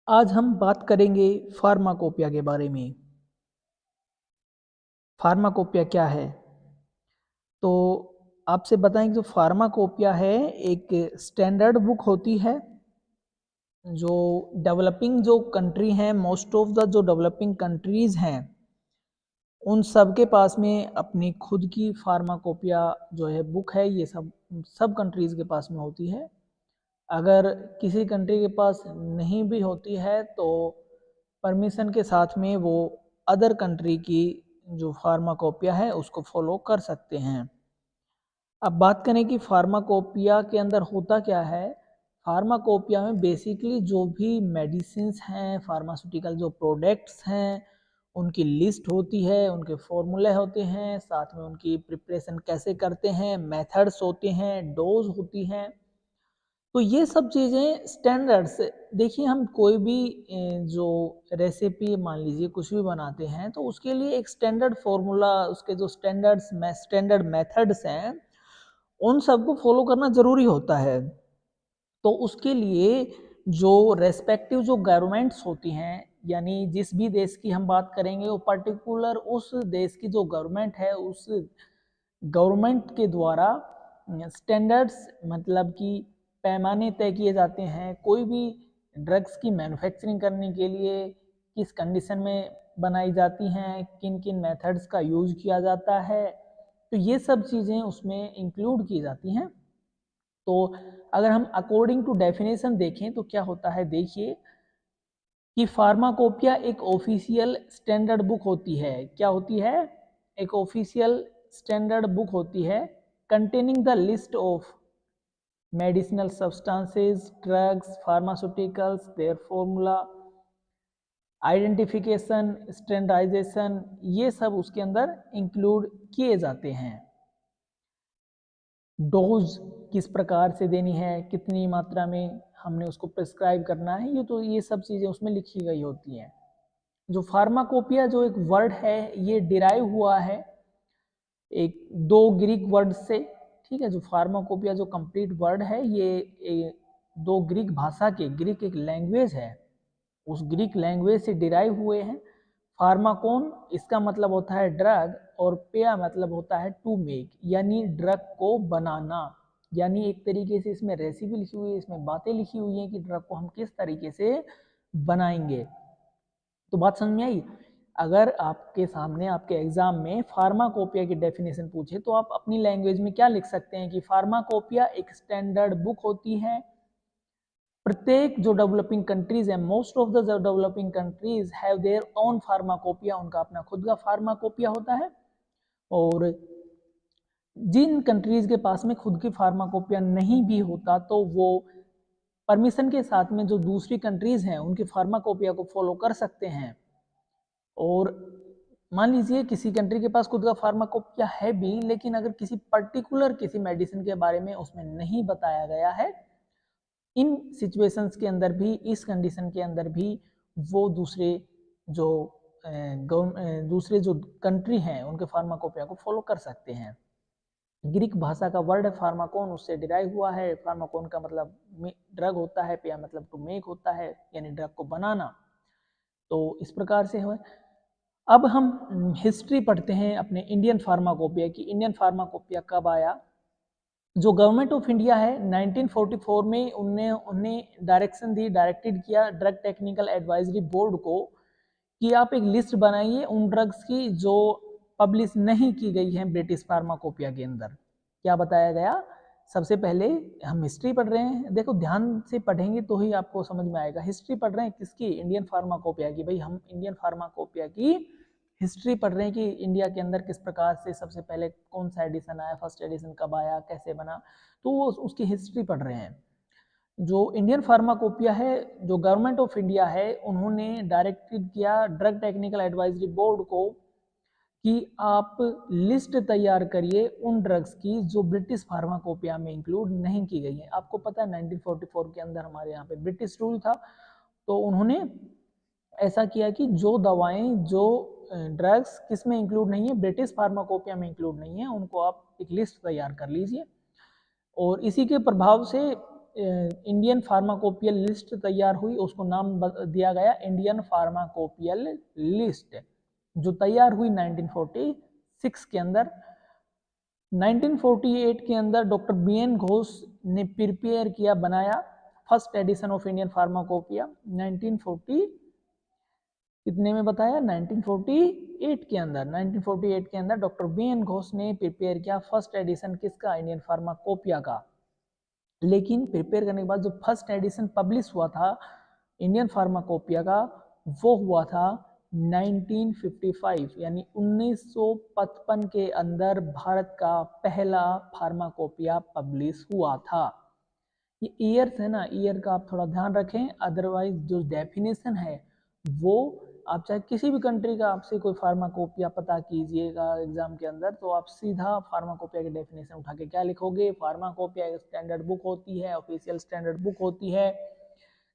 आज हम बात करेंगे फार्माकोपिया के बारे में। फार्माकोपिया क्या है? तो आपसे बताएं कि जो फार्माकोपिया है एक स्टैंडर्ड बुक होती है जो डेवलपिंग जो कंट्री हैं, मोस्ट ऑफ द जो डेवलपिंग कंट्रीज़ हैं उन सब के पास में अपनी खुद की फार्माकोपिया जो है बुक है। ये सब सब कंट्रीज़ के पास में होती है। अगर किसी कंट्री के पास नहीं भी होती है तो परमिशन के साथ में वो अदर कंट्री की जो फार्माकोपिया है उसको फॉलो कर सकते हैं। अब बात करें कि फार्माकोपिया के अंदर होता क्या है। फार्माकोपिया में बेसिकली जो भी मेडिसिन्स हैं, फार्मास्यूटिकल जो प्रोडक्ट्स हैं, उनकी लिस्ट होती है, उनके फॉर्मूले होते हैं, साथ में उनकी प्रिपरेशन कैसे करते हैं, मेथड्स होते हैं, डोज होती हैं। तो ये सब चीज़ें स्टैंडर्ड्स। देखिए हम कोई भी जो रेसिपी मान लीजिए कुछ भी बनाते हैं तो उसके लिए एक स्टैंडर्ड फॉर्मूला, उसके जो स्टैंडर्ड मेथड्स हैं उन सबको फॉलो करना ज़रूरी होता है। तो उसके लिए जो रेस्पेक्टिव जो गवर्नमेंट्स होती हैं, यानी जिस भी देश की हम बात करेंगे वो पर्टिकुलर उस देश की जो गवर्नमेंट है उस गवर्नमेंट के द्वारा स्टैंडर्ड्स मतलब कि पैमाने तय किए जाते हैं। कोई भी ड्रग्स की मैन्युफैक्चरिंग करने के लिए किस कंडीशन में बनाई जाती हैं, किन किन मेथड्स का यूज किया जाता है, तो ये सब चीज़ें उसमें इंक्लूड की जाती हैं। तो अगर हम अकॉर्डिंग टू डेफिनेशन देखें तो क्या होता है, देखिए कि फार्माकोपिया एक ऑफिशियल स्टैंडर्ड बुक होती है। क्या होती है? एक ऑफिशियल स्टैंडर्ड बुक होती है containing the list of medicinal substances, drugs, pharmaceuticals, their formula, identification, standardization, ये सब उसके अंदर इंक्लूड किए जाते हैं। डोज किस प्रकार से देनी है, कितनी मात्रा में हमने उसको प्रिस्क्राइब करना है, ये सब चीज़ें उसमें लिखी गई होती हैं। जो फार्माकोपिया जो एक वर्ड है ये डिराइव हुआ है एक दो ग्रीक वर्ड से। ठीक है, जो फार्माकोपिया जो कंप्लीट वर्ड है ये दो ग्रीक भाषा के, ग्रीक एक लैंग्वेज है, उस ग्रीक लैंग्वेज से डिराइव हुए हैं। फार्माकोन इसका मतलब होता है ड्रग और पेया मतलब होता है टू मेक, यानी ड्रग को बनाना। यानी एक तरीके से इसमें रेसिपी लिखी हुई है, इसमें बातें लिखी हुई हैं कि ड्रग को हम किस तरीके से बनाएंगे। तो बात समझ में आई? अगर आपके सामने आपके एग्जाम में फार्माकोपिया की डेफिनेशन पूछे तो आप अपनी लैंग्वेज में क्या लिख सकते हैं कि फार्माकोपिया एक स्टैंडर्ड बुक होती है। प्रत्येक जो डेवलपिंग कंट्रीज है, most of the developing countries have their own pharmacopoeia, उनका अपना खुद का फार्माकोपिया होता है। और जिन कंट्रीज के पास में खुद की फार्माकोपिया नहीं भी होता तो वो परमिशन के साथ में जो दूसरी कंट्रीज हैं उनकी फार्माकोपिया को फॉलो कर सकते हैं। और मान लीजिए किसी कंट्री के पास खुद का फार्माकोपिया है भी, लेकिन अगर किसी पर्टिकुलर किसी मेडिसिन के बारे में उसमें नहीं बताया गया है, इन सिचुएशंस के अंदर भी, इस कंडीशन के अंदर भी वो जो दूसरे जो कंट्री हैं उनके फार्माकोपिया को फॉलो कर सकते हैं। ग्रीक भाषा का वर्ड है फार्माकोन, उससे डिराइव हुआ है। फार्माकोन का मतलब ड्रग होता है, पिया मतलब टू मेक होता है, यानी ड्रग को बनाना। तो इस प्रकार से है। अब हम हिस्ट्री पढ़ते हैं अपने इंडियन फार्माकोपिया की। इंडियन फार्माकोपिया कब आया? जो गवर्नमेंट ऑफ इंडिया है 1944 में उन्हें डायरेक्शन दी, डायरेक्टेड किया ड्रग टेक्निकल एडवाइजरी बोर्ड को कि आप एक लिस्ट बनाइए उन ड्रग्स की जो पब्लिश नहीं की गई हैं ब्रिटिश फार्माकोपिया के अंदर। क्या बताया गया? सबसे पहले हम हिस्ट्री पढ़ रहे हैं, देखो ध्यान से पढ़ेंगे तो ही आपको समझ में आएगा। हिस्ट्री पढ़ रहे हैं किसकी? इंडियन फार्माकोपिया की। भाई हम इंडियन फार्माकोपिया की हिस्ट्री पढ़ रहे हैं कि इंडिया के अंदर किस प्रकार से सबसे पहले कौन सा एडिशन आया, फर्स्ट एडिशन कब आया, कैसे बना, तो वो उसकी हिस्ट्री पढ़ रहे हैं। जो इंडियन फार्माकोपिया है, जो गवर्नमेंट ऑफ इंडिया है, उन्होंने डायरेक्टेड किया ड्रग टेक्निकल एडवाइजरी बोर्ड को कि आप लिस्ट तैयार करिए उन ड्रग्स की जो ब्रिटिश फार्माकोपिया में इंक्लूड नहीं की गई है। आपको पता है 1944 के अंदर हमारे यहाँ पे ब्रिटिश रूल था, तो उन्होंने ऐसा किया कि जो दवाएं, जो ड्रग्स किस में इंक्लूड नहीं है, ब्रिटिश फार्माकोपिया में इंक्लूड नहीं है, उनको आप एक लिस्ट तैयार कर लीजिए। और इसी के प्रभाव से इंडियन फार्माकोपियल लिस्ट तैयार हुई, उसको नाम दिया गया इंडियन फार्माकोपियल लिस्ट, जो तैयार हुई 1946 के अंदर। 1948 के अंदर डॉक्टर बीएन घोष ने प्रिपेयर किया, बनाया first edition of Indian pharmacopoeia. 1940 कितने में बताया, 1948 के अंदर, 1948 के अंदर डॉक्टर बीएन घोष ने प्रिपेयर किया फर्स्ट एडिशन किसका, इंडियन फार्माकोपिया का। लेकिन प्रिपेयर करने के बाद जो फर्स्ट एडिशन पब्लिश हुआ था इंडियन फार्माकोपिया का, वो हुआ था 1955, यानी 1955 के अंदर भारत का पहला फार्माकोपिया पब्लिश हुआ था। ये ईयर्स है ना, ईयर का आप थोड़ा ध्यान रखें, अदरवाइज जो डेफिनेशन है वो आप चाहे किसी भी कंट्री का आपसे कोई फार्माकोपिया पता कीजिएगा एग्जाम के अंदर, तो आप सीधा फार्माकोपिया की डेफिनेशन उठा के क्या लिखोगे, फार्माकोपिया एक स्टैंडर्ड बुक होती है, ऑफिशियल स्टैंडर्ड बुक होती है,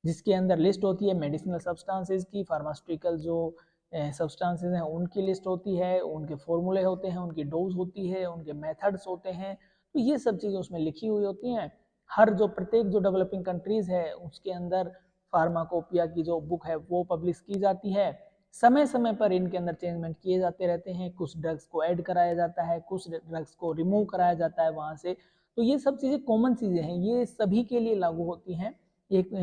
जिसके अंदर लिस्ट होती है मेडिसिनल सब्सटेंसेस की, फार्मास्यूटिकल जो सब्सटेंसेस हैं उनकी लिस्ट होती है, उनके फॉर्मूले होते हैं, उनकी डोज होती है, उनके मेथड्स होते हैं, तो ये सब चीज़ें उसमें लिखी हुई होती हैं। हर जो प्रत्येक जो डेवलपिंग कंट्रीज है उसके अंदर फार्माकोपिया की जो बुक है वो पब्लिश की जाती है। समय समय पर इनके अंदर चेंजमेंट किए जाते रहते हैं, कुछ ड्रग्स को ऐड कराया जाता है, कुछ ड्रग्स को रिमूव कराया जाता है वहाँ से, तो ये सब चीज़ें कॉमन चीज़ें हैं, ये सभी के लिए लागू होती हैं। एक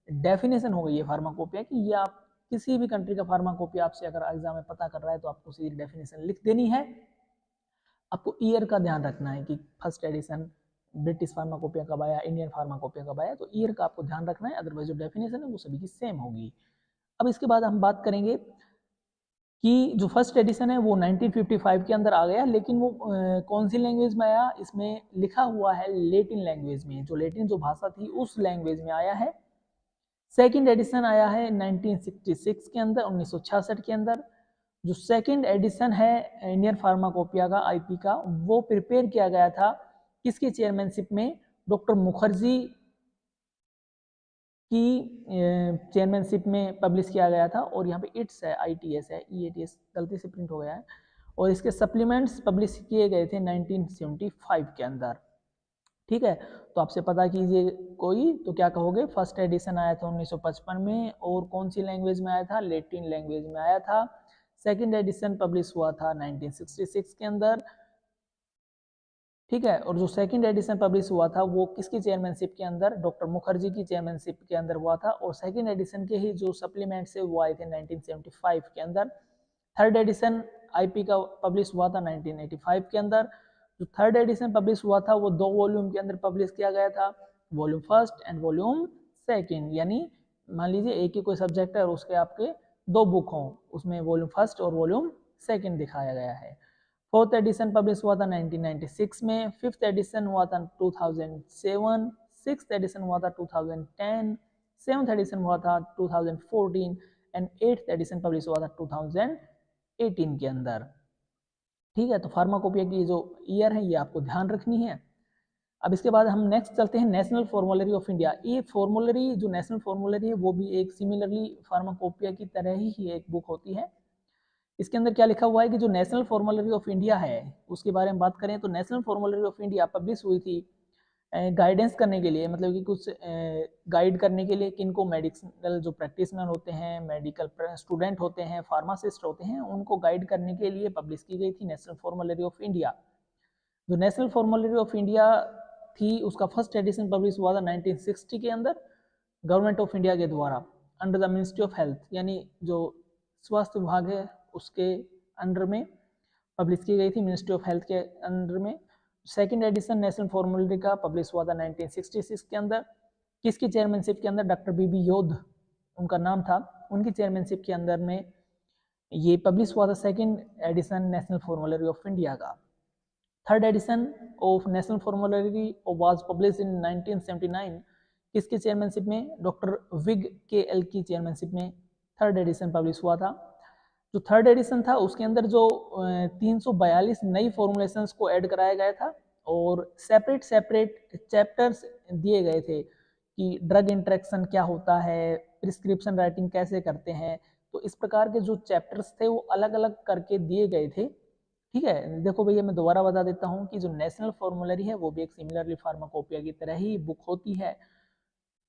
डेफिनेशन हो गई है फार्माकोपिया की, ये आप किसी भी कंट्री का फार्माकोपिया आपसे अगर एग्जाम में पता कर रहा है तो आपको सीधी डेफिनेशन लिख देनी है। आपको ईयर का ध्यान रखना है कि फर्स्ट एडिशन ब्रिटिश फार्माकोपिया कब आया, इंडियन फार्माकोपिया कब आया, तो ईयर का आपको ध्यान रखना है, अदरवाइज जो डेफिनेशन है वो सभी की सेम होगी। अब इसके बाद हम बात करेंगे कि जो फर्स्ट एडिशन है वो 1955 के अंदर आ गया, लेकिन वो कौन सी लैंग्वेज में आया, इसमें लिखा हुआ है लेटिन लैंग्वेज में, जो लेटिन जो भाषा थी उस लैंग्वेज में आया है। सेकेंड एडिशन आया है 1966 के अंदर, 1966 के अंदर। जो सेकेंड एडिशन है इंडियन फार्माकोपिया का, आईपी का, वो प्रिपेयर किया गया था किसकी चेयरमैनशिप में, डॉक्टर मुखर्जी की चेयरमैनशिप में पब्लिश किया गया था। और यहाँ पे इट्स है, ITS है, EATS गलती से प्रिंट हो गया है। और इसके सप्लीमेंट्स पब्लिश किए गए थे 1975 के अंदर। ठीक है, तो आपसे पता कीजिए कोई तो क्या कहोगे, फर्स्ट एडिशन आया था 1955 में, और कौन सी लैंग्वेज में आया था, लेटिन लैंग्वेज में आया था। सेकेंड एडिशन पब्लिश हुआ था 1966 के अंदर। ठीक है, और जो सेकंड एडिशन पब्लिश हुआ था वो किसकी चेयरमैनशिप के अंदर, डॉक्टर मुखर्जी की चेयरमैनशिप के अंदर हुआ था। और सेकंड एडिशन के ही जो सप्लीमेंट्स है वो आए थे 1975 के अंदर। थर्ड एडिशन आईपी का पब्लिश हुआ था 1985 के अंदर। जो थर्ड एडिशन पब्लिश हुआ था वो 2 वॉल्यूम के अंदर पब्लिश किया गया था, volume first and volume second, यानी मान लीजिए एक ही कोई सब्जेक्ट है और उसके आपके 2 बुक हों, उसमें वॉल्यूम फर्स्ट और वॉल्यूम सेकेंड दिखाया गया है। फोर्थ एडिशन पब्लिश हुआ था 1996 में, फिफ्थ एडिशन हुआ था 2007, सिक्स्थ एडिशन हुआ था 2010, सेवंथ एडिशन हुआ था 2014 एंड एट्थ एडिशन पब्लिश हुआ था 2018 के अंदर। ठीक है, तो फार्माकोपिया की जो ईयर है ये आपको ध्यान रखनी है। अब इसके बाद हम नेक्स्ट चलते हैं नेशनल फॉर्मूलरी ऑफ इंडिया। ये फॉर्मूलरी जो नेशनल फॉर्मूलरी है वो भी एक सिमिलरली फार्माकोपिया की तरह ही एक बुक होती है। इसके अंदर क्या लिखा हुआ है कि जो नेशनल फॉर्मूलरी ऑफ इंडिया है उसके बारे में बात करें तो national formulary of India publish हुई थी गाइडेंस करने के लिए, मतलब कि कुछ गाइड करने के लिए किनको, मेडिकल जो प्रैक्टिशनर होते हैं, मेडिकल स्टूडेंट होते हैं, फार्मासिस्ट होते हैं, उनको गाइड करने के लिए पब्लिश की गई थी नेशनल फॉर्मूलरी ऑफ इंडिया। जो नेशनल फॉर्मूलरी ऑफ इंडिया थी उसका फर्स्ट एडिशन पब्लिश हुआ था 1960 के अंदर गवर्नमेंट ऑफ इंडिया के द्वारा under the ministry of health, यानी जो स्वास्थ्य विभाग है उसके अंडर में पब्लिश की गई थी, मिनिस्ट्री ऑफ हेल्थ के अंडर में। सेकंड एडिशन नेशनल फॉर्मूलरी का पब्लिश हुआ था 1966 के अंदर। किसकी चेयरमैनशिप के अंदर, डॉक्टर BB योध उनका नाम था, उनकी चेयरमैनशिप के अंदर में ये पब्लिश हुआ था second edition national formulary of India का। Third edition of national formulary was publish in 1979। किसकी चेयरमैनशिप में, डॉक्टर विग KL की चेयरमैनशिप में थर्ड एडिशन पब्लिश हुआ था। जो थर्ड एडिशन था उसके अंदर जो 342 नई फॉर्मुलेशंस को ऐड कराया गया था और सेपरेट चैप्टर्स दिए गए थे कि ड्रग इंटरेक्शन क्या होता है, प्रिस्क्रिप्शन राइटिंग कैसे करते हैं, तो इस प्रकार के जो चैप्टर्स थे वो अलग अलग करके दिए गए थे। ठीक है, देखो भैया मैं दोबारा बता देता हूँ कि जो नेशनल फॉर्मूलरी है वो भी एक सिमिलरली फार्माकोपिया की तरह ही बुक होती है।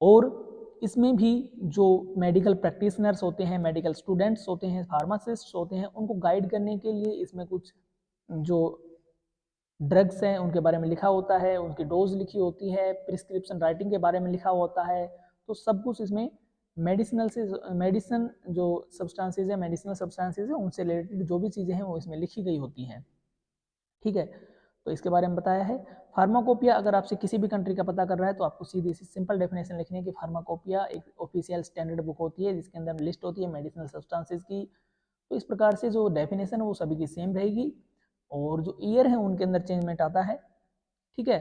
और इसमें भी जो मेडिकल प्रैक्टिशनर्स होते हैं, मेडिकल स्टूडेंट्स होते हैं, फार्मासिस्ट होते हैं, उनको गाइड करने के लिए इसमें कुछ जो ड्रग्स हैं उनके बारे में लिखा होता है, उनकी डोज लिखी होती है, प्रिस्क्रिप्शन राइटिंग के बारे में लिखा होता है। तो सब कुछ इसमें मेडिसिन जो सब्सटेंसेज है, मेडिसिनल सब्सटेंसेज है, उनसे रिलेटेड जो भी चीज़ें हैं वो इसमें लिखी गई होती हैं। ठीक है, तो इसके बारे में बताया है। फार्माकोपिया अगर आपसे किसी भी कंट्री का पता कर रहा है तो आपको सीधी सी सिंपल डेफिनेशन लिखनी है कि फार्माकोपिया एक ऑफिशियल स्टैंडर्ड बुक होती है जिसके अंदर लिस्ट होती है मेडिसिनल सब्सटेंसेज की। तो इस प्रकार से जो डेफिनेशन है वो सभी की सेम रहेगी और जो ईयर है उनके अंदर चेंजमेंट आता है। ठीक है,